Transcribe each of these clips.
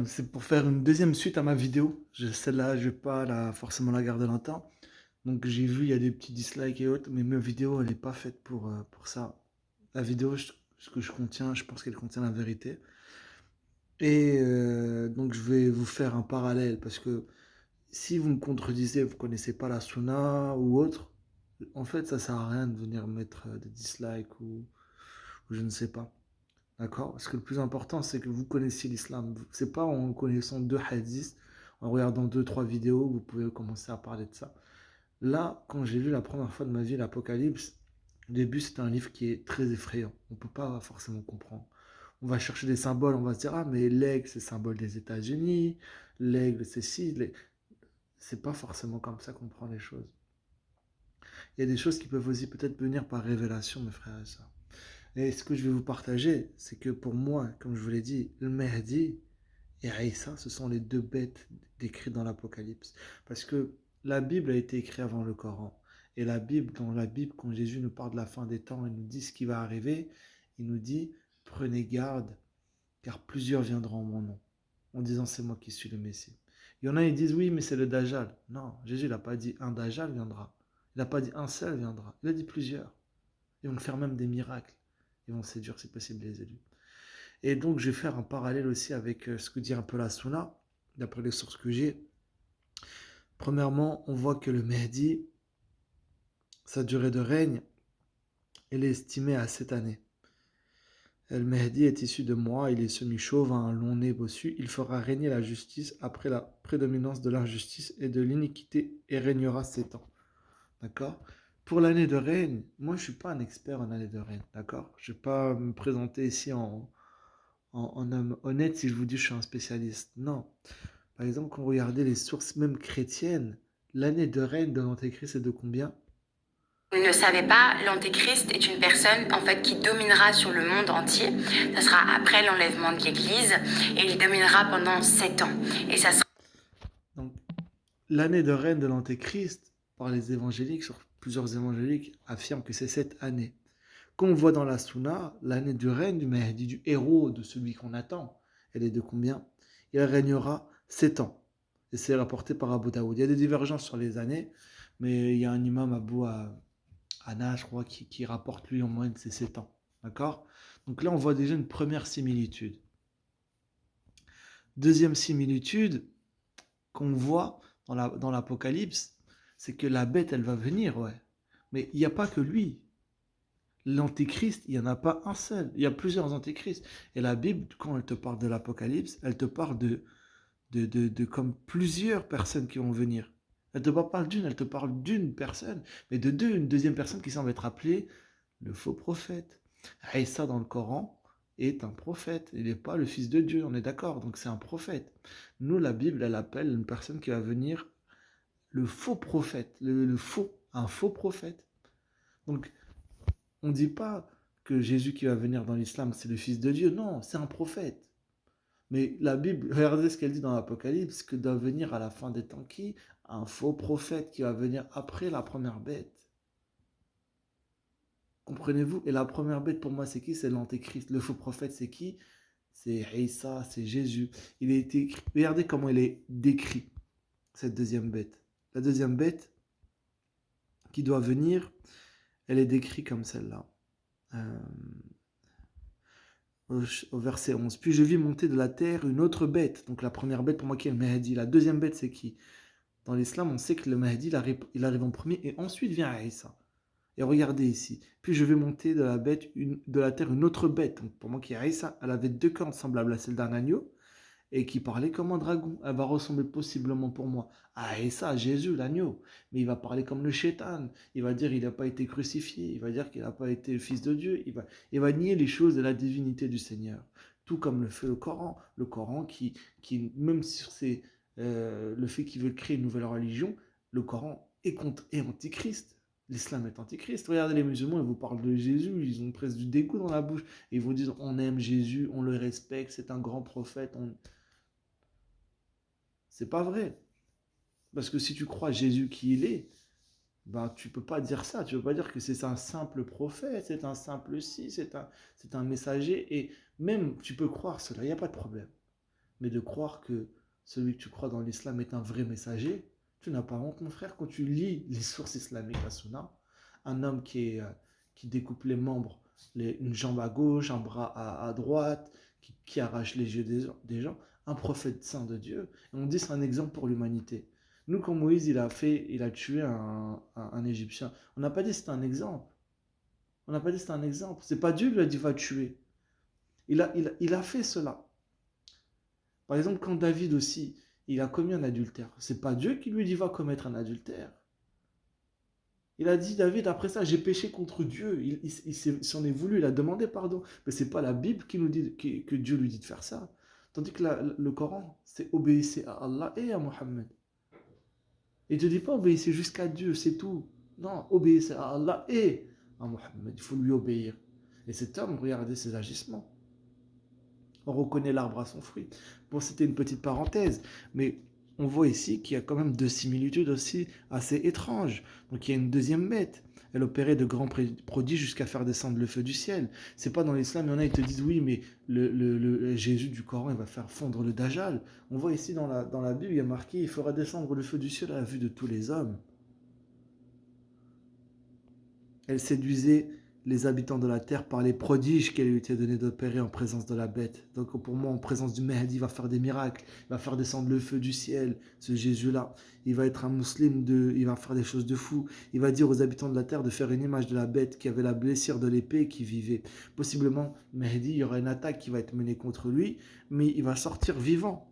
c'est pour faire une deuxième suite à ma vidéo. Celle-là, je vais pas forcément la garder longtemps. Donc j'ai vu, il y a des petits dislikes et autres, mais ma vidéo, elle n'est pas faite pour ça. La vidéo, ce que je contiens, je pense qu'elle contient la vérité. Et donc je vais vous faire un parallèle, parce que si vous me contredisez, vous connaissez pas la Sunna ou autre, en fait, ça sert à rien de venir mettre des dislikes ou je ne sais pas. D'accord? Parce que le plus important, c'est que vous connaissiez l'islam. C'est pas en connaissant deux hadiths, en regardant deux, trois vidéos, que vous pouvez commencer à parler de ça. Là, quand j'ai lu la première fois de ma vie l'Apocalypse, au début, c'est un livre qui est très effrayant. On ne peut pas forcément comprendre. On va chercher des symboles, on va se dire, ah, mais l'aigle, c'est le symbole des États-Unis, l'aigle, c'est ci. C'est pas forcément comme ça qu'on prend les choses. Il y a des choses qui peuvent aussi peut-être venir par révélation, mes frères et sœurs. Et ce que je vais vous partager, c'est que pour moi, comme je vous l'ai dit, le Mahdi et Aïssa, ce sont les deux bêtes décrites dans l'Apocalypse. Parce que la Bible a été écrite avant le Coran. Et dans la Bible, quand Jésus nous parle de la fin des temps, il nous dit ce qui va arriver, il nous dit, prenez garde, car plusieurs viendront en mon nom, en disant c'est moi qui suis le Messie. Il y en a, ils disent oui, mais c'est le Dajjal. Non, Jésus n'a pas dit un Dajjal viendra. Il n'a pas dit un seul viendra. Il a dit plusieurs. Ils vont faire même des miracles. Ils vont séduire, si possible, les élus. Et donc, je vais faire un parallèle aussi avec ce que dit un peu la Sunna, d'après les sources que j'ai. Premièrement, on voit que le Mahdi, sa durée de règne, elle est estimée à 7 années. Le Mahdi est issu de moi, il est semi-chauve, a un long nez bossu. Il fera régner la justice après la prédominance de l'injustice et de l'iniquité et régnera 7 ans. D'accord? Pour l'année de règne, moi je ne suis pas un expert en année de règne. D'accord? Je ne vais pas me présenter ici en homme honnête si je vous dis que je suis un spécialiste. Non. Par exemple, quand vous regardez les sources même chrétiennes, l'année de règne de l'Antéchrist est de combien? Vous ne le savez pas, l'Antéchrist est une personne en fait qui dominera sur le monde entier. Ça sera après l'enlèvement de l'Église et il dominera pendant 7 ans. Et ça sera Donc, l'année de règne de l'Antéchrist, par les évangéliques, sur plusieurs évangéliques, affirment que c'est cette année. Quand on voit dans la Sunna, l'année du règne du Mahdi, du héros, de celui qu'on attend, elle est de combien? Il régnera 7 ans. Et c'est rapporté par Abu Daoud. Il y a des divergences sur les années, mais il y a un imam Anna, je crois, qui rapporte lui en moyenne c'est 7 ans. D'accord? Donc là, on voit déjà une première similitude. Deuxième similitude qu'on voit dans l'Apocalypse, c'est que la bête, elle va venir, ouais. Mais il n'y a pas que lui. L'antéchrist, il n'y en a pas un seul. Il y a plusieurs antéchrists. Et la Bible, quand elle te parle de l'Apocalypse, elle te parle de comme plusieurs personnes qui vont venir. Elle ne te parle d'une, elle te parle d'une personne, mais de deux, une deuxième personne qui semble être appelée le faux prophète. Aïssa dans le Coran est un prophète. Il n'est pas le fils de Dieu, on est d'accord. Donc c'est un prophète. Nous, la Bible, elle appelle une personne qui va venir le faux prophète, un faux prophète. Donc on ne dit pas que Jésus qui va venir dans l'islam, c'est le fils de Dieu. Non, c'est un prophète. Mais la Bible, regardez ce qu'elle dit dans l'Apocalypse, que doit venir à la fin des temps qui? Un faux prophète qui va venir après la première bête. Comprenez-vous? Et la première bête pour moi, c'est qui? C'est l'antéchrist. Le faux prophète, c'est qui? C'est Isa, c'est Jésus. Il a été écrit. Regardez comment il est décrit, cette deuxième bête. La deuxième bête qui doit venir, elle est décrite comme celle-là. Euh, au verset 11. Puis je vis monter de la terre une autre bête. Donc la première bête pour moi qui est le Mahdi. La deuxième bête c'est qui? Dans l'islam on sait que le Mahdi il arrive en premier et ensuite vient Isa. Et regardez ici. Puis je vais monter de la terre une autre bête. Donc pour moi qui est Isa, elle avait deux cornes semblables à celles d'un agneau et qui parlait comme un dragon. Elle va ressembler possiblement pour moi à Isa, à Jésus, l'agneau. Mais il va parler comme le shaitan. Il va dire qu'il n'a pas été crucifié. Il va dire qu'il n'a pas été le fils de Dieu. Il va nier les choses de la divinité du Seigneur. Tout comme le fait le Coran. Le Coran qui même sur le fait qu'il veut créer une nouvelle religion, le Coran est antichrist. L'islam est antichrist. Regardez les musulmans, ils vous parlent de Jésus, ils ont presque du dégoût dans la bouche. Et ils vous disent on aime Jésus, on le respecte, c'est un grand prophète. C'est pas vrai. Parce que si tu crois Jésus qui il est, ben, tu peux pas dire ça. Tu peux pas dire que c'est un simple prophète, c'est un simple si, c'est un messager. Et même, tu peux croire cela, il n'y a pas de problème. Mais de croire que celui que tu crois dans l'islam est un vrai messager, tu n'as pas honte, mon frère, quand tu lis les sources islamiques, la sunna, un homme qui découpe les membres, une jambe à gauche, un bras à droite, qui arrache les yeux des gens, un prophète saint de Dieu, et on dit c'est un exemple pour l'humanité. Nous, quand Moïse il a tué un Égyptien, on n'a pas dit c'était un exemple. On n'a pas dit c'était un exemple. C'est pas Dieu qui lui a dit va tuer. Il a fait cela. Par exemple, quand David aussi, il a commis un adultère, c'est pas Dieu qui lui dit va commettre un adultère. Il a dit, David, après ça, j'ai péché contre Dieu. Il s'en est voulu, il a demandé pardon. Mais c'est pas la Bible qui nous dit que Dieu lui dit de faire ça. Tandis que le Coran, c'est obéissez à Allah et à Mohammed. Il ne te dit pas obéissez jusqu'à Dieu, c'est tout. Non, obéissez à Allah et à Mohammed. Il faut lui obéir. Et cet homme, regardez ses agissements. On reconnaît l'arbre à son fruit. Bon, c'était une petite parenthèse, mais on voit ici qu'il y a quand même deux similitudes aussi assez étranges. Donc il y a une deuxième bête. Elle opérait de grands prodiges jusqu'à faire descendre le feu du ciel. C'est pas dans l'islam, il y en a, ils te disent oui, mais le Jésus du Coran, il va faire fondre le Dajjal. On voit ici dans la Bible, il y a marqué, il fera descendre le feu du ciel à la vue de tous les hommes. Elle séduisait les habitants de la terre par les prodiges qu'elle lui était donné d'opérer en présence de la bête. Donc pour moi, en présence du Mahdi, il va faire des miracles, il va faire descendre le feu du ciel, ce Jésus-là. Il va être un musulman, il va faire des choses de fou. Il va dire aux habitants de la terre de faire une image de la bête qui avait la blessure de l'épée et qui vivait. Possiblement, Mahdi, il y aura une attaque qui va être menée contre lui, mais il va sortir vivant.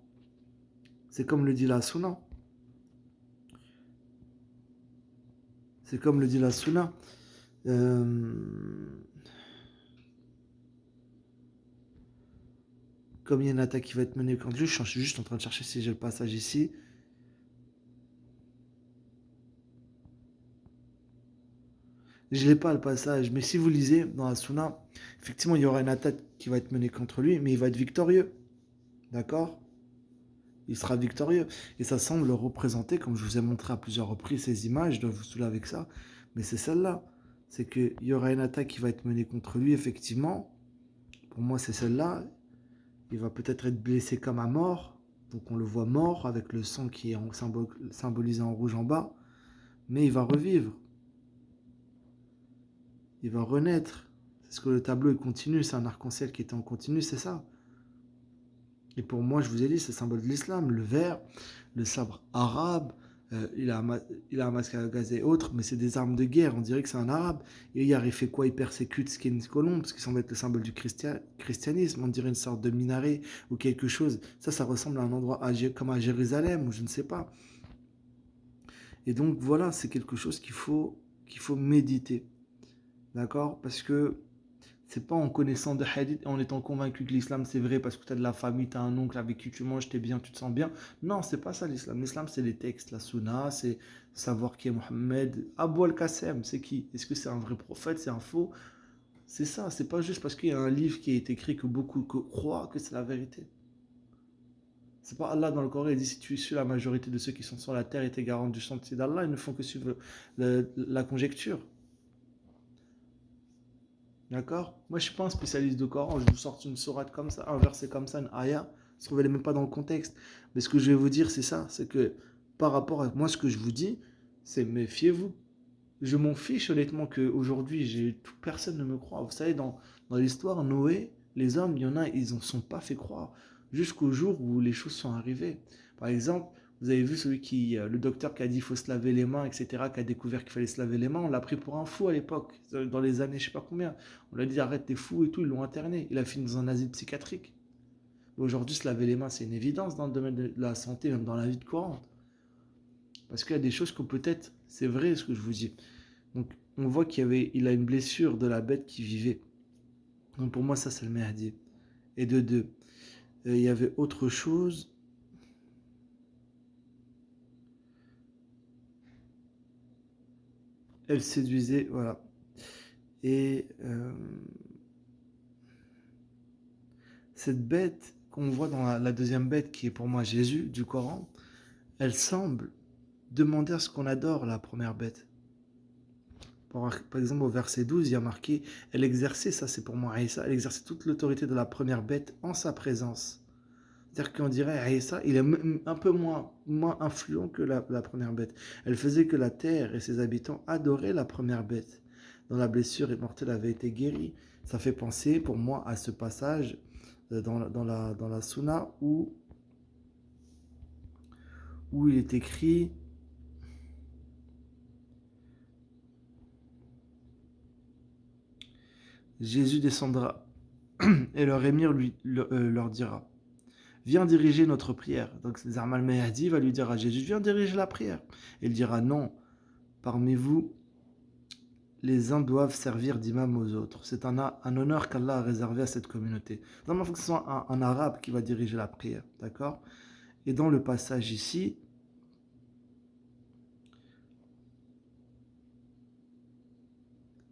C'est comme le dit la Sunna. C'est comme le dit la Sunna. Comme il y a une attaque qui va être menée contre lui, je suis juste en train de chercher si j'ai le passage ici. Je n'ai pas le passage, mais si vous lisez dans la Sunna, effectivement, il y aura une attaque qui va être menée contre lui, mais il va être victorieux. D'accord? Il sera victorieux. Et ça semble le représenter, comme je vous ai montré à plusieurs reprises ces images, je dois vous saouler avec ça, mais c'est celle-là. C'est qu'il y aura une attaque qui va être menée contre lui, effectivement. Pour moi, c'est celle-là. Il va peut-être être blessé comme à mort. Donc on le voit mort avec le sang qui est symbolisé en rouge en bas. Mais il va revivre. Il va renaître. C'est ce que le tableau est continu. C'est un arc-en-ciel qui était en continu, c'est ça. Et pour moi, je vous ai dit, c'est le symbole de l'islam. Le vert, le sabre arabe, il a un masque à gaz et autres, mais c'est des armes de guerre. On dirait que c'est un arabe. Et hier, il fait quoi? Il persécute ce qui est une colombe, parce qu'il semble être le symbole du christianisme. On dirait une sorte de minaret ou quelque chose. Ça ressemble à un endroit comme à Jérusalem, ou je ne sais pas. Et donc, voilà, c'est quelque chose qu'il faut méditer. D'accord? Parce que c'est pas en connaissant des hadiths et en étant convaincu que l'islam c'est vrai parce que tu as de la famille, tu as un oncle avec qui tu manges, t'es bien, tu te sens bien. Non, c'est pas ça l'islam. L'islam c'est les textes, la sunna, c'est savoir qui est Mohammed. Abu al-Qassem, c'est qui? Est-ce que c'est un vrai prophète? C'est un faux? C'est ça, c'est pas juste parce qu'il y a un livre qui est écrit que beaucoup croient que c'est la vérité. C'est pas Allah dans le Coran, il dit si tu suis la majorité de ceux qui sont sur la terre et t'es garant du sentier d'Allah, ils ne font que suivre la conjecture. D'accord? Moi, je suis pas un spécialiste de Coran. Je vous sors une sourate comme ça, un verset comme ça, une ayah. Ne se trouvez même pas dans le contexte. Mais ce que je vais vous dire, c'est ça. C'est que par rapport à moi, ce que je vous dis, c'est méfiez-vous. Je m'en fiche honnêtement qu'aujourd'hui, personne ne me croit. Vous savez, dans l'histoire, Noé, les hommes, il y en a, ils n'en sont pas fait croire. Jusqu'au jour où les choses sont arrivées. Par exemple, vous avez vu le docteur qui a dit qu'il faut se laver les mains, etc., qui a découvert qu'il fallait se laver les mains, on l'a pris pour un fou à l'époque, dans les années je sais pas combien. On lui a dit arrête, t'es fou et tout, ils l'ont interné. Il a fini dans un asile psychiatrique. Aujourd'hui, se laver les mains, c'est une évidence dans le domaine de la santé, même dans la vie de courante. Parce qu'il y a des choses que peut-être, c'est vrai ce que je vous dis. Donc, on voit il a une blessure de la bête qui vivait. Donc, pour moi, ça, c'est le Mahdi. Et de deux, il y avait autre chose. Elle séduisait, voilà. Et cette bête qu'on voit dans la deuxième bête, qui est pour moi Jésus du Coran, elle semble demander à ce qu'on adore la première bête. Par exemple, au verset 12, il y a marqué, elle exerçait, ça c'est pour moi Aïssa, elle exerçait toute l'autorité de la première bête en sa présence. C'est-à-dire qu'on dirait, Aïssa, il est un peu moins influent que la première bête. Elle faisait que la terre et ses habitants adoraient la première bête, dont la blessure mortelle avait été guérie. Ça fait penser pour moi à ce passage dans la Sunna où il est écrit Jésus descendra et leur émir leur dira viens diriger notre prière. Donc Zarmal Mehdi va lui dire à Jésus viens diriger la prière. Et il dira non, parmi vous, les uns doivent servir d'imam aux autres. C'est un honneur qu'Allah a réservé à cette communauté. Normalement, il faut que ce soit un arabe qui va diriger la prière. D'accord? Et dans le passage ici,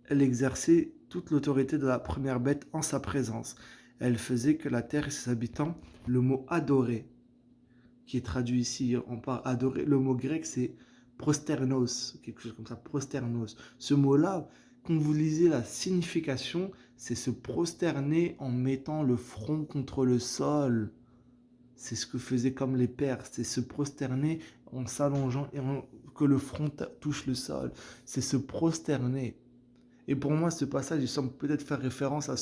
elle exerçait toute l'autorité de la première bête en sa présence. Elle faisait que la terre et ses habitants, le mot adorer, qui est traduit ici, on parle adorer, le mot grec c'est prosternos, quelque chose comme ça, prosternos. Ce mot-là, quand vous lisez la signification, c'est se prosterner en mettant le front contre le sol. C'est ce que faisaient comme les Perses, c'est se prosterner en s'allongeant et que le front touche le sol. C'est se prosterner. Et pour moi, ce passage, il semble peut-être faire référence à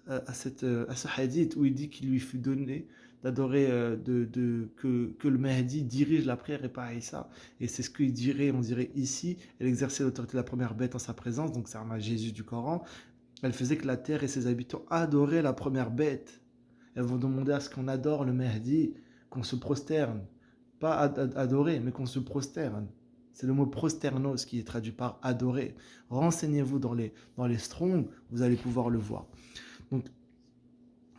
à ce hadith où il dit qu'il lui fut donné d'adorer, que le Mahdi dirige la prière et pas Aïssa. Et c'est ce qu'il dirait, on dirait ici, elle exerçait l'autorité de la première bête en sa présence, donc c'est un Jésus du Coran. Elle faisait que la terre et ses habitants adoraient la première bête. Elles vont demander à ce qu'on adore le Mahdi, qu'on se prosterne. Pas adorer, mais qu'on se prosterne. C'est le mot prosternos qui est traduit par adorer. Renseignez-vous dans les Strong, vous allez pouvoir le voir. Donc,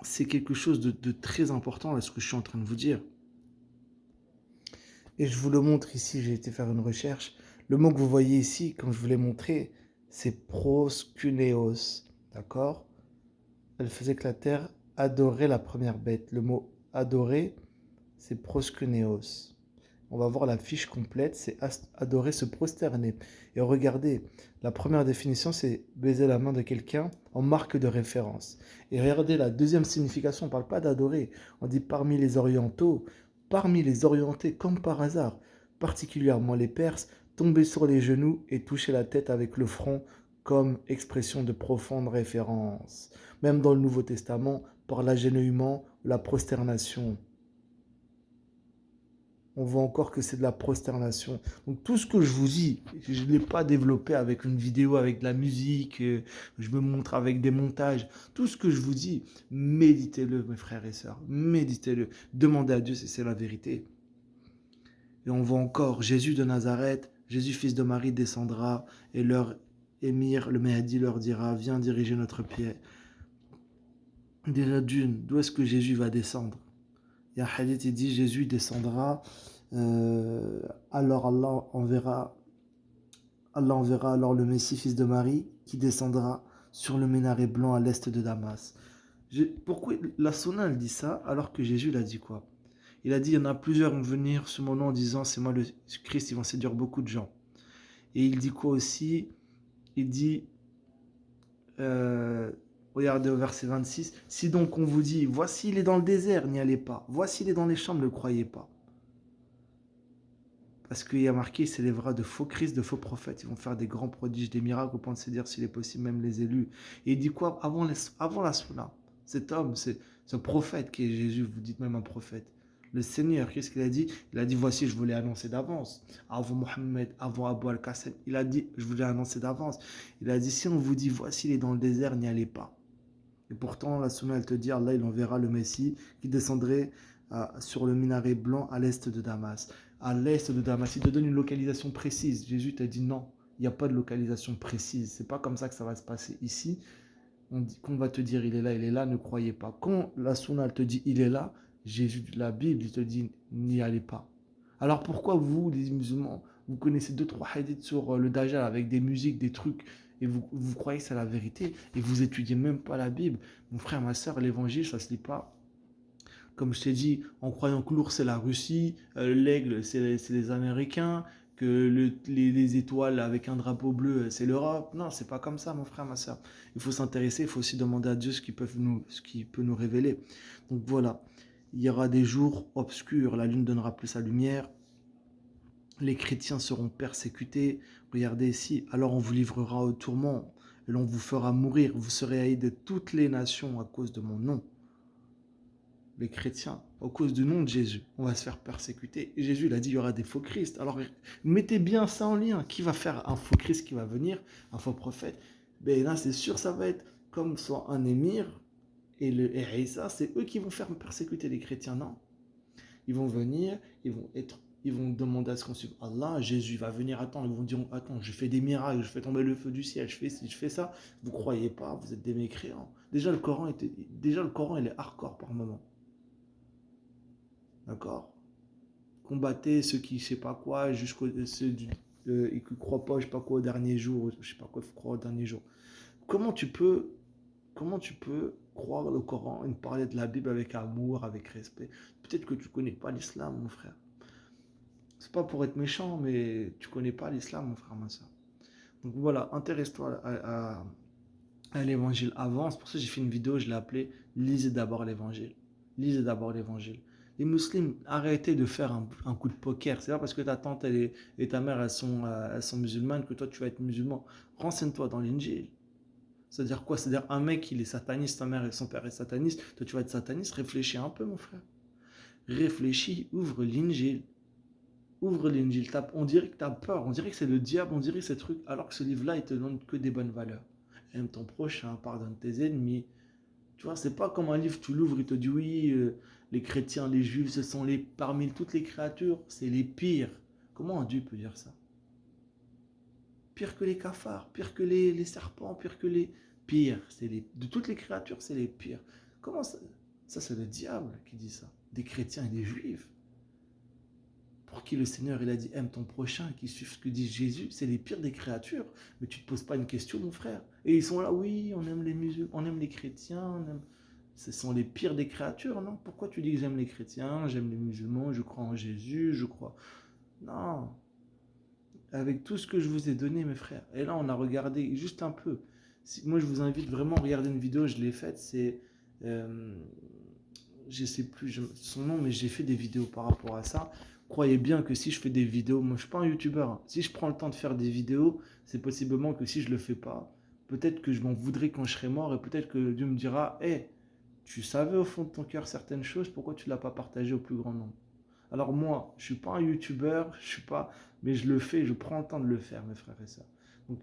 c'est quelque chose de très important, là, ce que je suis en train de vous dire. Et je vous le montre ici, j'ai été faire une recherche. Le mot que vous voyez ici, comme je vous l'ai montré, c'est proskuneos. D'accord? Elle faisait que la terre adorait la première bête. Le mot adorer, c'est proskuneos. On va voir la fiche complète, c'est adorer, se prosterner. Et regardez, la première définition, c'est baiser la main de quelqu'un en marque de référence. Et regardez la deuxième signification, on ne parle pas d'adorer, on dit parmi les orientaux, parmi les orientés, comme par hasard, particulièrement les Perses, tomber sur les genoux et toucher la tête avec le front comme expression de profonde référence. Même dans le Nouveau Testament, par l'agenouillement, la prosternation. On voit encore que c'est de la prosternation. Donc tout ce que je vous dis, je ne l'ai pas développé avec une vidéo, avec de la musique, je me montre avec des montages. Tout ce que je vous dis, méditez-le, mes frères et sœurs, méditez-le. Demandez à Dieu si c'est la vérité. Et on voit encore Jésus de Nazareth, Jésus fils de Marie descendra et leur émir, le Mahdi leur dira, viens diriger notre pied. Déjà d'une, d'où est-ce que Jésus va descendre? Il y a un hadith, il dit Jésus descendra, alors Allah enverra alors le Messie, fils de Marie, qui descendra sur le minaret blanc à l'est de Damas. Pourquoi la Sunna elle dit ça alors que Jésus l'a dit quoi? Il a dit il y en a plusieurs vont venir sur mon nom en disant c'est moi le Christ, ils vont séduire beaucoup de gens. Et il dit quoi aussi? Il dit regardez au verset 26. Si donc on vous dit, voici il est dans le désert, n'y allez pas. Voici il est dans les champs, ne le croyez pas. Parce qu'il y a marqué, il s'élèvera de faux Christ, de faux prophètes. Ils vont faire des grands prodiges, des miracles, au point de se dire s'il est possible, même les élus. Et il dit quoi avant la Sunna? Cet homme, c'est ce prophète qui est Jésus, vous dites même un prophète. Le Seigneur, qu'est-ce qu'il a dit? Il a dit, voici, je vous l'ai annoncé d'avance. Avant Mohammed, avant Abu al-Qasim, il a dit, je vous l'ai annoncé d'avance. Il a dit, si on vous dit, voici, il est dans le désert, n'y allez pas. Et pourtant, la Sunna, elle te dit, Allah, il enverra le Messie qui descendrait sur le minaret blanc à l'est de Damas. À l'est de Damas, il te donne une localisation précise. Jésus t'a dit non, il n'y a pas de localisation précise. C'est pas comme ça que ça va se passer ici. Qu'on va te dire, il est là, ne croyez pas. Quand la Sunna, elle te dit, il est là, Jésus de la Bible, il te dit, n'y allez pas. Alors pourquoi vous, les musulmans, vous connaissez 2-3 hadiths sur le Dajjal avec des musiques, des trucs, et vous croyez que c'est la vérité, et vous étudiez même pas la Bible? Mon frère, ma soeur, l'évangile, ça se lit pas. Comme je t'ai dit, en croyant que l'ours c'est la Russie, l'aigle c'est les Américains, que les étoiles avec un drapeau bleu c'est l'Europe. Non, c'est pas comme ça, mon frère, ma soeur. Il faut s'intéresser, il faut aussi demander à Dieu ce qui peut nous révéler. Donc voilà. il y aura des jours obscurs, la lune donnera plus sa lumière, les chrétiens seront persécutés. Regardez ici, alors on vous livrera au tourment, et l'on vous fera mourir, vous serez haïs de toutes les nations à cause de mon nom. Les chrétiens, à cause du nom de Jésus, on va se faire persécuter. Et Jésus, il a dit, il y aura des faux Christ. Alors, mettez bien ça en lien. Qui va faire un faux Christ qui va venir, un faux prophète? Ben là, c'est sûr, ça va être comme soit un émir et Isa, c'est eux qui vont faire persécuter les chrétiens, non? Ils vont venir, ils vont demander à ce qu'on suive Allah. Jésus va venir, attends, ils vont dire, attends, je fais des miracles, je fais tomber le feu du ciel, je fais ci, je fais ça. Vous croyez pas, vous êtes des mécréants. Déjà, le Coran, il est hardcore par moment. D'accord? Combattez ceux qui, je sais pas quoi, jusqu'au ceux qui ne croient pas, je sais pas quoi, au dernier jour, je sais pas quoi, il faut croire au dernier jour. Comment tu peux, comment tu peux croire le Coran et me parler de la Bible avec amour, avec respect? Peut-être que tu connais pas l'islam, mon frère. C'est pas pour être méchant, mais tu connais pas l'islam, mon frère, ma soeur. Donc voilà, intéresse-toi à l'évangile avant. C'est pour ça que j'ai fait une vidéo, je l'ai appelée Lisez d'abord l'évangile. Lisez d'abord l'évangile. Les musulmans, arrêtez de faire un coup de poker. C'est pas parce que ta tante et ta mère elles sont musulmanes que toi tu vas être musulman. Renseigne-toi dans l'injil. C'est-à-dire quoi? C'est-à-dire un mec il est sataniste, sa mère et son père est sataniste, toi tu vas être sataniste. Réfléchis un peu, mon frère. Réfléchis, ouvre l'injil. Ouvre l'injil. On dirait que tu as peur, on dirait que c'est le diable, on dirait que c'est truc, alors que ce livre-là il te donne que des bonnes valeurs. Aime ton prochain, pardonne tes ennemis. Tu vois, c'est pas comme un livre, tu l'ouvres, il te dit oui, les chrétiens, les juifs, ce sont parmi toutes les créatures, c'est les pires. Comment un Dieu peut dire ça? Pire que les cafards, pire que les serpents, pire que les... Pire, de toutes les créatures, c'est les pires. Comment ça? Ça, c'est le diable qui dit ça. Des chrétiens et des juifs. Pour qui le Seigneur, il a dit, aime ton prochain, qui suit ce que dit Jésus, c'est les pires des créatures. Mais tu ne te poses pas une question, mon frère. Et ils sont là, oui, on aime les musulmans, on aime les chrétiens, on aime... Ce sont les pires des créatures, non? Pourquoi tu dis que j'aime les chrétiens, j'aime les musulmans, je crois en Jésus, je crois... Non. Avec tout ce que je vous ai donné, mes frères. Et là, on a regardé juste un peu. Moi, je vous invite vraiment à regarder une vidéo, je l'ai faite, c'est... je sais plus son nom, mais j'ai fait des vidéos par rapport à ça. Croyez bien que si je fais des vidéos, moi je suis pas un youtubeur, hein. Si je prends le temps de faire des vidéos, c'est possiblement que si je le fais pas, peut-être que je m'en voudrais quand je serai mort et peut-être que Dieu me dira, hé, tu savais au fond de ton cœur certaines choses, pourquoi tu l'as pas partagé au plus grand nombre? Alors moi, je suis pas un youtubeur, je suis pas, mais je le fais, je prends le temps de le faire, mes frères et sœurs. Donc,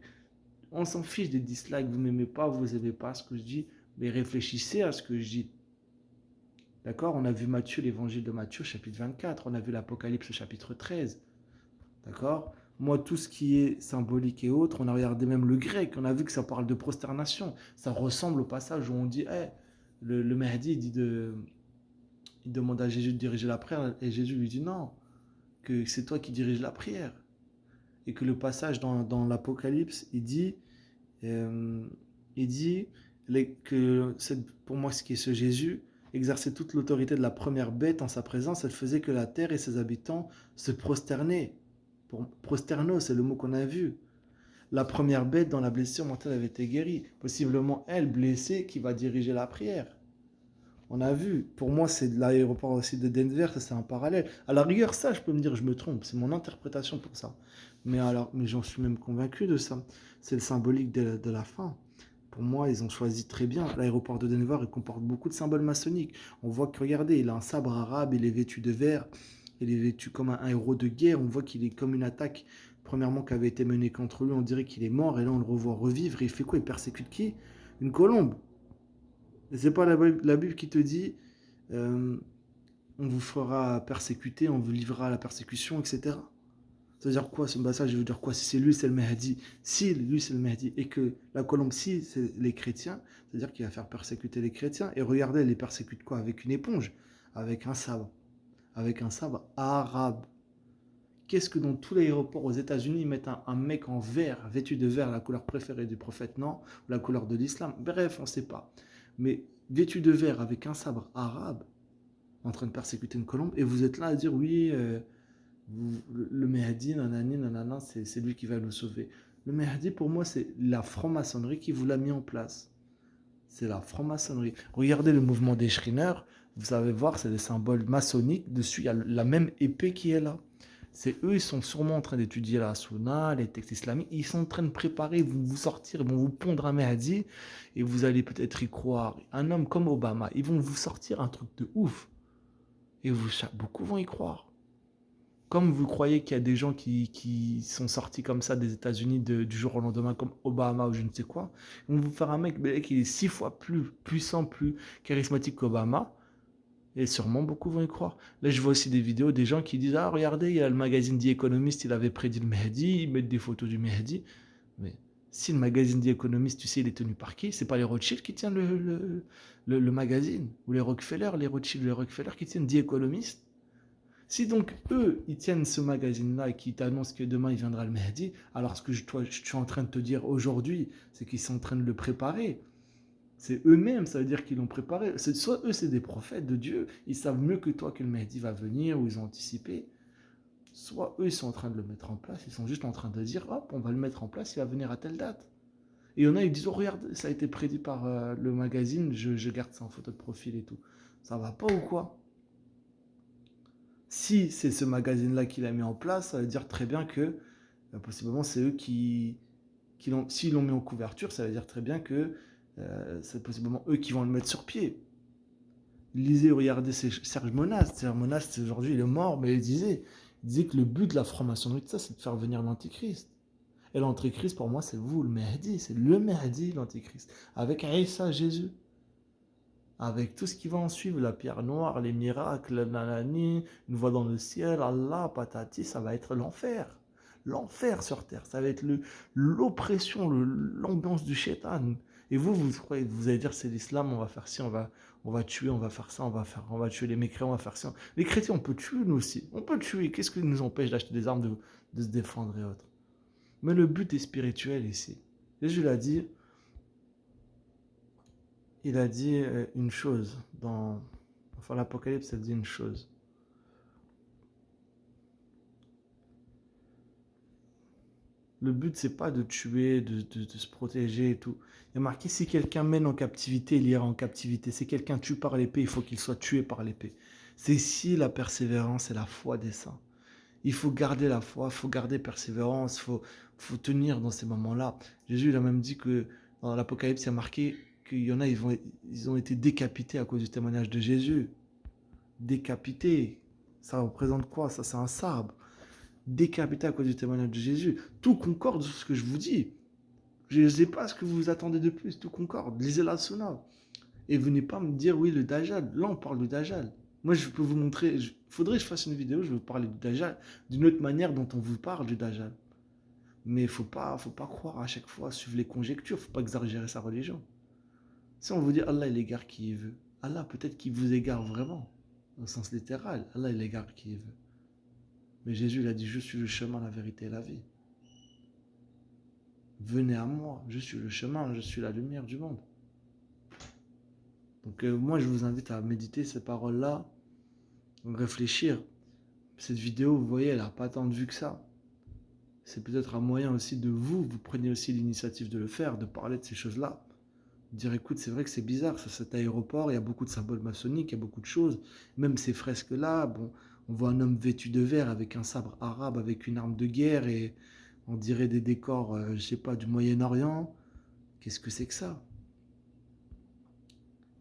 on s'en fiche des dislikes, vous m'aimez pas, vous aimez pas ce que je dis, mais réfléchissez à ce que je dis. D'accord? On a vu Matthieu, l'évangile de Matthieu, chapitre 24. On a vu l'Apocalypse, chapitre 13. D'accord? Moi, tout ce qui est symbolique et autre, on a regardé même le grec. On a vu que ça parle de prosternation. Ça ressemble au passage où on dit, hey, le Mahdi, il demande à Jésus de diriger la prière. Et Jésus lui dit, non, que c'est toi qui diriges la prière. Et que le passage dans l'Apocalypse, euh, il dit que pour moi, ce qui est ce Jésus, exerçait toute l'autorité de la première bête en sa présence, elle faisait que la terre et ses habitants se prosternaient. Prosterno, c'est le mot qu'on a vu. La première bête dans la blessure mortelle avait été guérie. Possiblement elle, blessée, qui va diriger la prière. On a vu. Pour moi, c'est de l'aéroport aussi de Denver, ça c'est un parallèle. À la rigueur, ça, je peux me dire, je me trompe. C'est mon interprétation pour ça. Mais j'en suis même convaincu de ça. C'est le symbolique de la fin. Pour moi, ils ont choisi très bien. L'aéroport de Denver, il comporte beaucoup de symboles maçonniques. On voit que, regardez, il a un sabre arabe, il est vêtu de vert, il est vêtu comme un héros de guerre. On voit qu'il est comme une attaque, premièrement, qui avait été menée contre lui. On dirait qu'il est mort, et là, on le revoit revivre. Et il fait quoi? Il persécute qui? Une colombe. Et c'est pas la Bible qui te dit euh, on vous fera persécuter, on vous livrera à la persécution, etc. Ça veut dire quoi ce passage? Je veux dire quoi? Si c'est lui, c'est le Mahdi. Si lui, c'est le Mahdi, et que la colombe, si c'est les chrétiens, c'est-à-dire qu'il va faire persécuter les chrétiens. Et regardez, elle les persécute quoi? Avec une éponge, avec un sabre. Avec un sabre arabe. Qu'est-ce que dans tous les aéroports aux États-Unis, ils mettent un mec en vert, vêtu de vert, la couleur préférée du prophète, non? Ou la couleur de l'islam? Bref, on ne sait pas. Mais vêtu de vert avec un sabre arabe, en train de persécuter une colombe, et vous êtes là à dire oui, le Mahdi, nanani, nanana, c'est lui qui va nous sauver. Le Mahdi, pour moi, c'est la franc-maçonnerie qui vous l'a mis en place. C'est la franc-maçonnerie. Regardez le mouvement des Shriners. Vous savez voir, c'est des symboles maçonniques. Dessus, il y a la même épée qui est là. C'est eux, ils sont sûrement en train d'étudier la Sunna, les textes islamiques. Ils sont en train de préparer, ils vont vous sortir, ils vont vous pondre un Mahdi et vous allez peut-être y croire. Un homme comme Obama, ils vont vous sortir un truc de ouf. Et beaucoup vont y croire. Comme vous croyez qu'il y a des gens qui sont sortis comme ça des États-Unis du jour au lendemain, comme Obama ou je ne sais quoi, ils vont vous faire un mec qui est 6 fois plus puissant, plus charismatique qu'Obama. Et sûrement beaucoup vont y croire. Là, je vois aussi des vidéos des gens qui disent: ah, regardez, il y a le magazine The Economist, il avait prédit le Mehdi, ils mettent des photos du Mehdi. Mais si le magazine The Economist, tu sais, il est tenu par qui? C'est pas les Rothschild qui tiennent le magazine, ou les Rockefeller, les Rothschild, les Rockefeller qui tiennent The Economist. Si donc eux, ils tiennent ce magazine-là et qui t'annoncent que demain il viendra le Mehdi, alors ce que je suis en train de te dire aujourd'hui, c'est qu'ils sont en train de le préparer. C'est eux-mêmes, ça veut dire qu'ils l'ont préparé. Soit eux, c'est des prophètes de Dieu, ils savent mieux que toi que le Mehdi va venir, ou ils ont anticipé. Soit eux, ils sont en train de le mettre en place, ils sont juste en train de dire, hop, on va le mettre en place, il va venir à telle date. Et il y en a, ils disent: oh, regarde, ça a été prédit par le magazine, je garde ça en photo de profil et tout. Ça va pas ou quoi? Si c'est ce magazine-là qui l'a mis en place, ça veut dire très bien que possiblement c'est eux qui l'ont. S'ils l'ont mis en couverture, ça veut dire très bien que c'est possiblement eux qui vont le mettre sur pied. Lisez, regardez Serge Monast. Serge Monast, aujourd'hui, il est mort, mais il disait que le but de la franc-maçonnerie, ça, c'est de faire venir l'antichrist. Et l'antichrist, pour moi, c'est vous, le Mehdi. C'est le Mehdi, l'antichrist. Avec Isa, Jésus. Avec tout ce qui va en suivre, la pierre noire, les miracles, la nanani, une voix dans le ciel, Allah, patati, ça va être l'enfer. L'enfer sur terre. Ça va être l'oppression, l'ambiance du shaitan. Et vous allez dire: c'est l'islam, on va faire ci, on va tuer, on va faire ça, on va tuer les mécréants, on va faire ça. Les chrétiens, on peut tuer nous aussi. On peut tuer. Qu'est-ce qui nous empêche d'acheter des armes, de se défendre et autres? Mais le but est spirituel ici. Jésus l'a dit, il a dit une chose enfin, l'Apocalypse, elle dit une chose. Le but, c'est pas de tuer, de se protéger et tout. Il y a marqué: si quelqu'un mène en captivité, il ira en captivité. Si quelqu'un tue par l'épée, il faut qu'il soit tué par l'épée. C'est ici la persévérance et la foi des saints. Il faut garder la foi, il faut garder persévérance, faut tenir dans ces moments-là. Jésus, il a même dit que dans l'Apocalypse, il y a marqué qu'il y en a, ils ont été décapités à cause du témoignage de Jésus. Décapités, ça représente quoi? Ça, c'est un sabre. Décapité à cause du témoignage de Jésus. Tout concorde sur ce que je vous dis. Je ne sais pas ce que vous attendez de plus. Tout concorde. Lisez la Sunna. Et venez pas me dire: oui, le Dajjal. Là, on parle du Dajjal. Moi, je peux vous montrer. Faudrait que je fasse une vidéo, je vais vous parler du Dajjal d'une autre manière dont on vous parle du Dajjal. Mais faut pas croire à chaque fois, suivre les conjectures. Faut pas exagérer sa religion. Si on vous dit Allah, il égare qui il veut, Allah, peut-être qu'il vous égare vraiment, au sens littéral. Allah, il égare qui il veut. Mais Jésus, il a dit: je suis le chemin, la vérité et la vie. Venez à moi, je suis le chemin, je suis la lumière du monde. Donc moi, je vous invite à méditer ces paroles-là, réfléchir. Cette vidéo, vous voyez, elle n'a pas tant de vues que ça. C'est peut-être un moyen aussi de vous preniez aussi l'initiative de le faire, de parler de ces choses-là. Dire: écoute, c'est vrai que c'est bizarre, cet aéroport, il y a beaucoup de symboles maçonniques, il y a beaucoup de choses. Même ces fresques-là, bon, on voit un homme vêtu de vert avec un sabre arabe, avec une arme de guerre, et on dirait des décors, je sais pas, du Moyen-Orient. Qu'est-ce que c'est que ça?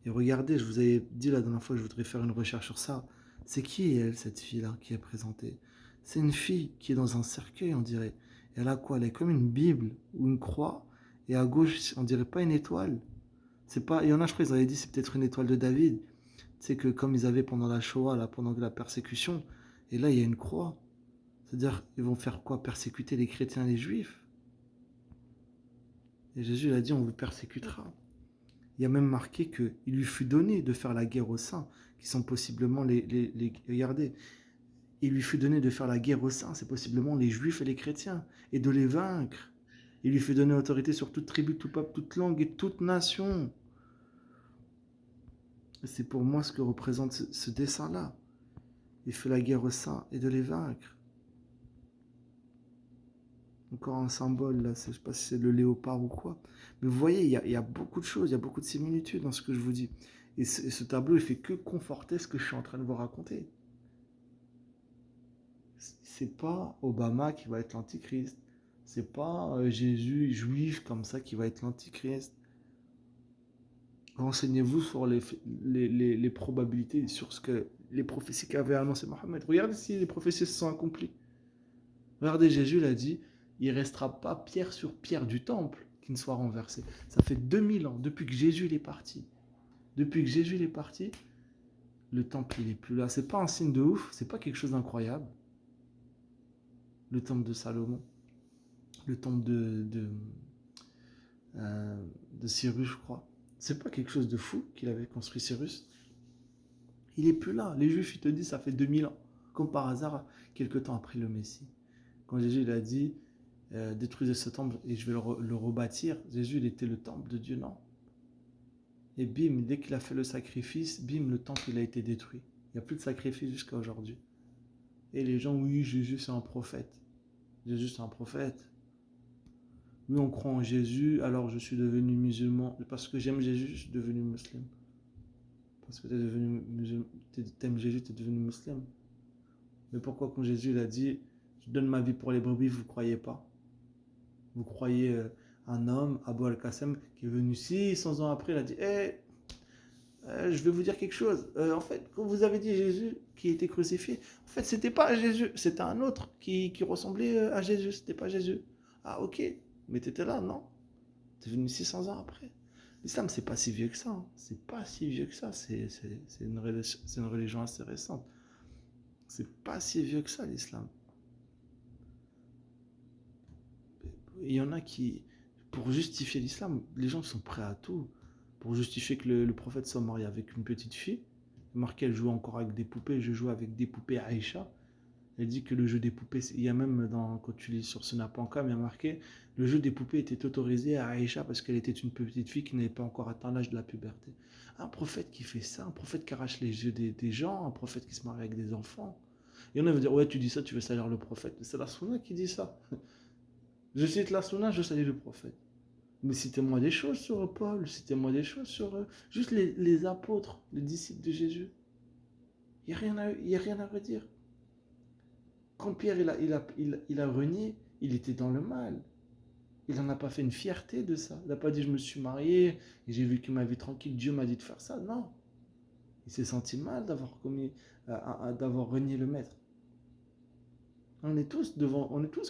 Et regardez, je vous avais dit la dernière fois que je voudrais faire une recherche sur ça. C'est qui elle, cette fille-là, qui est présentée? C'est une fille qui est dans un cercueil, on dirait. Et elle a quoi? Elle est comme une Bible ou une croix. Et à gauche, on dirait pas une étoile. C'est pas. Il y en a, je crois, ils avaient dit c'est peut-être une étoile de David. C'est que comme ils avaient pendant la Shoah, là, pendant la persécution. Et là, il y a une croix. C'est-à-dire, ils vont faire quoi? Persécuter les chrétiens et les juifs. Et Jésus il a dit: on vous persécutera. Il y a même marqué qu'il lui fut donné de faire la guerre aux saints, qui sont possiblement regardez, il lui fut donné de faire la guerre aux saints, c'est possiblement les juifs et les chrétiens, et de les vaincre. Il lui fut donné autorité sur toute tribu, tout peuple, toute langue et toute nation. C'est pour moi ce que représente ce dessin-là. Il fait la guerre aux saints et de les vaincre. Encore un symbole, là, je ne sais pas si c'est le léopard ou quoi. Mais vous voyez, il y a beaucoup de choses, il y a beaucoup de similitudes dans ce que je vous dis. Et ce tableau, il fait que conforter ce que je suis en train de vous raconter. C'est pas Obama qui va être l'antichrist. C'est pas Jésus juif comme ça qui va être l'antichrist. Renseignez-vous sur les probabilités, sur ce que les prophéties qu'avait annoncé Mohammed. Regardez si les prophéties se sont accomplies. Regardez, Jésus l'a dit, il ne restera pas pierre sur pierre du temple qui ne soit renversé. Ça fait 2000 ans, depuis que Jésus est parti. Depuis que Jésus est parti, le temple il est plus là. C'est pas un signe de ouf, c'est pas quelque chose d'incroyable. Le temple de Salomon, le temple de Cyrus, je crois. C'est pas quelque chose de fou qu'il avait construit Cyrus. Il est plus là. Les Juifs, ils te disent, ça fait 2000 ans. Comme par hasard, quelques temps après le Messie. Quand Jésus il a dit, détruisez ce temple et je vais le rebâtir, Jésus, il était le temple de Dieu, non. Et bim, dès qu'il a fait le sacrifice, bim, le temple, il a été détruit. Il n'y a plus de sacrifice jusqu'à aujourd'hui. Et les gens, oui, Jésus, c'est un prophète. Jésus, c'est un prophète. Oui, on croit en Jésus, alors je suis devenu musulman. Parce que j'aime Jésus, je suis devenu musulman. Parce que t'aimes Jésus, tu es devenu musulman. Mais pourquoi quand Jésus il a dit, je donne ma vie pour les brebis, vous ne croyez pas? Vous croyez un homme, Abou al-Qassem, qui est venu 600 ans après, il a dit, je vais vous dire quelque chose. En fait, quand vous avez dit Jésus qui a été crucifié, en fait, c'était pas Jésus, c'était un autre qui ressemblait à Jésus, c'était pas Jésus. Ah, ok, mais tu étais là, non? Tu es venu 600 ans après. L'islam, c'est pas si vieux que ça. Hein. C'est pas si vieux que ça. C'est une religion assez récente. C'est pas si vieux que ça, l'islam. Il y en a qui, pour justifier l'islam, les gens sont prêts à tout. Pour justifier que le prophète soit marié avec une petite fille, marqué, elle joue encore avec des poupées, je joue avec des poupées Aïcha. Elle dit que le jeu des poupées, il y a même quand tu lis sur Sunna.com, il y a marqué le jeu des poupées était autorisé à Aïcha parce qu'elle était une petite fille qui n'avait pas encore atteint l'âge de la puberté. Un prophète qui fait ça, un prophète qui arrache les yeux des gens, un prophète qui se marie avec des enfants. Et on va dire, ouais, tu dis ça, tu veux salir le prophète. C'est la Sunna qui dit ça. Je cite la Sunna, je salis le prophète. Mais citez-moi des choses sur Paul, citez-moi des choses sur juste les apôtres, les disciples de Jésus. Il n'y a rien à redire. Quand Pierre il a renié, il était dans le mal. Il n'en a pas fait une fierté de ça. Il n'a pas dit je me suis marié et j'ai vécu ma vie tranquille, Dieu m'a dit de faire ça. Non. Il s'est senti mal d'avoir d'avoir renié le maître. On est tous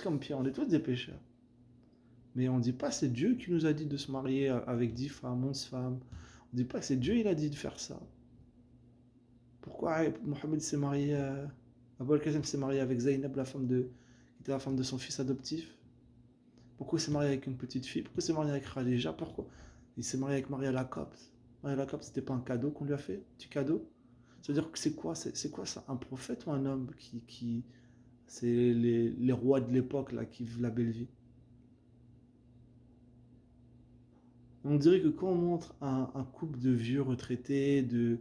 comme Pierre, on est tous des pécheurs. Mais on ne dit pas c'est Dieu qui nous a dit de se marier avec 10 femmes, 11 femmes. On ne dit pas que c'est Dieu il a dit de faire ça. Pourquoi Mohamed s'est marié Abou al-Qassem s'est marié avec Zaynab, qui était la femme de son fils adoptif? Pourquoi il s'est marié avec une petite fille? Pourquoi il s'est marié avec Khadija? Pourquoi il s'est marié avec Maria Lacopte? Maria Lacopte, c'était pas un cadeau qu'on lui a fait? Petit cadeau? C'est-à-dire que c'est quoi ça? Un prophète ou un homme qui c'est les rois de l'époque là qui vivent la belle vie? On dirait que quand on montre un couple de vieux retraités, de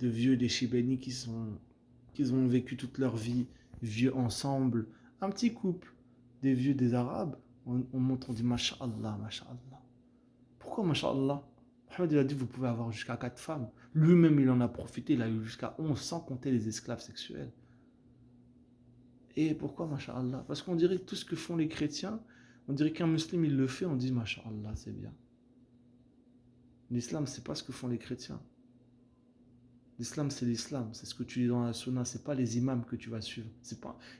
vieux des Chibénis qui ont vécu toute leur vie vieux ensemble, un petit couple des vieux des Arabes, on montre, on dit Masha'Allah, Masha'Allah. Pourquoi Masha'Allah? Mohamed il a dit vous pouvez avoir jusqu'à 4 femmes. Lui-même il en a profité, il a eu jusqu'à 11 sans compter les esclaves sexuels. Et pourquoi Masha'Allah? Parce qu'on dirait que tout ce que font les chrétiens, on dirait qu'un musulman il le fait, on dit Masha'Allah, c'est bien. L'islam, c'est pas ce que font les chrétiens. L'islam, c'est l'islam. C'est ce que tu dis dans la sunna. C'est pas les imams que tu vas suivre. Il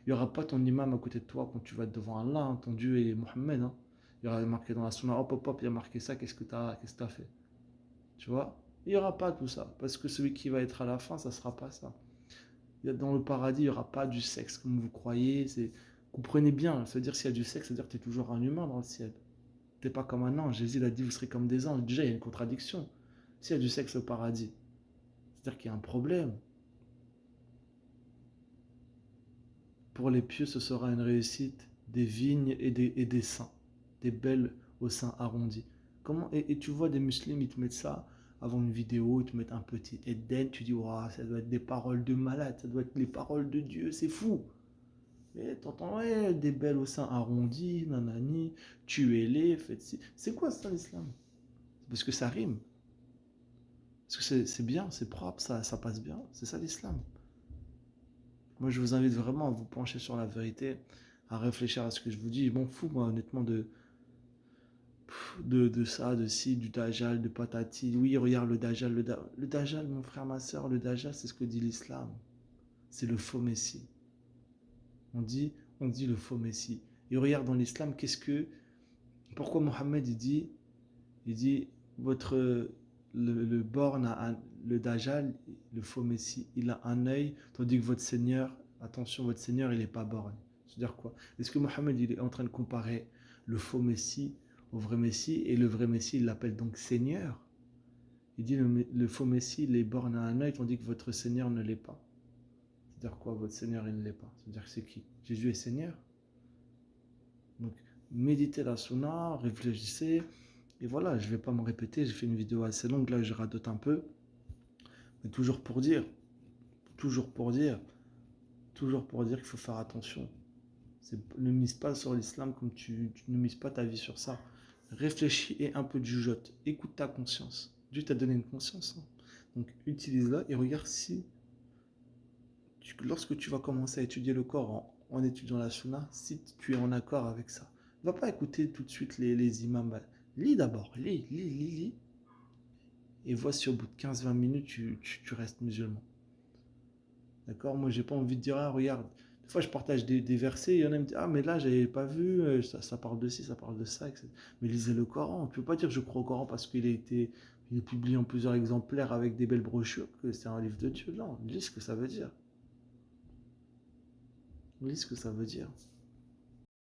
n'y aura pas ton imam à côté de toi quand tu vas être devant Allah. Hein, ton Dieu est Mohammed. Hein. Il y aura marqué dans la sunna, hop, hop, hop, il y a marqué ça, qu'est-ce que tu as fait? Tu vois? Il n'y aura pas tout ça. Parce que celui qui va être à la fin, ça ne sera pas ça. Dans le paradis, il n'y aura pas du sexe comme vous croyez. Comprenez bien. C'est-à-dire s'il y a du sexe, c'est-à-dire que tu es toujours un humain dans le ciel. Tu n'es pas comme un ange. Jésus a dit, vous serez comme des anges. Déjà, il y a une contradiction. S'il y a du sexe au paradis, c'est-à-dire qu'il y a un problème. Pour les pieux, ce sera une réussite, des vignes et des seins, des belles aux seins arrondis. Et tu vois des musulmans, ils te mettent ça avant une vidéo, ils te mettent un petit Eden, tu dis, wow, ça doit être des paroles de malade, ça doit être les paroles de Dieu, c'est fou. Et t'entends, ouais, des belles aux seins arrondis, nanani, tuez-les, faites ci. C'est quoi ça l'islam? Parce que ça rime. Parce que c'est bien, c'est propre, ça passe bien. C'est ça l'islam. Moi, je vous invite vraiment à vous pencher sur la vérité, à réfléchir à ce que je vous dis. Je m'en fous, moi, honnêtement, de ça, de ci, du dajjal, de patati. Oui, regarde le dajjal, le dajjal, mon frère, ma soeur, le dajjal, c'est ce que dit l'islam. C'est le faux messie. On dit, on dit le faux messie. Et regarde dans l'islam, pourquoi Mohammed il dit, le borgne le dajjal, le faux messie, il a un œil, tandis que votre Seigneur, attention, votre Seigneur, il n'est pas borgne. C'est-à-dire quoi? Est-ce que Mohammed, il est en train de comparer le faux messie au vrai messie, et le vrai messie, il l'appelle donc Seigneur? Il dit, le faux messie, il est borgne à un œil, tandis que votre Seigneur ne l'est pas. C'est-à-dire quoi, votre Seigneur, il ne l'est pas? C'est-à-dire que c'est qui? Jésus est Seigneur? Donc, méditez la sunna, réfléchissez, et voilà, je ne vais pas me répéter, j'ai fait une vidéo assez longue, là je radote un peu, mais toujours pour dire, toujours pour dire qu'il faut faire attention. Ne mise pas sur l'islam comme tu ne mises pas ta vie sur ça. Réfléchis et un peu de jugeote. Écoute ta conscience. Dieu t'a donné une conscience. Hein. Donc utilise-la et regarde si, lorsque tu vas commencer à étudier le Coran en étudiant la Sunna, si tu es en accord avec ça. Ne va pas écouter tout de suite les imams. Lis d'abord, lis. Et vois si au bout de 15-20 minutes, tu restes musulman. D'accord? Moi, j'ai pas envie de dire, ah, regarde. Des fois, je partage des versets, il y en a qui me disent, ah, mais là, j'avais pas vu, ça parle de ci, ça parle de ça, etc. Mais lisez le Coran. On ne peut pas dire que je crois au Coran parce qu'il est publié en plusieurs exemplaires avec des belles brochures, que c'est un livre de Dieu. Non, lis ce que ça veut dire. Lis ce que ça veut dire.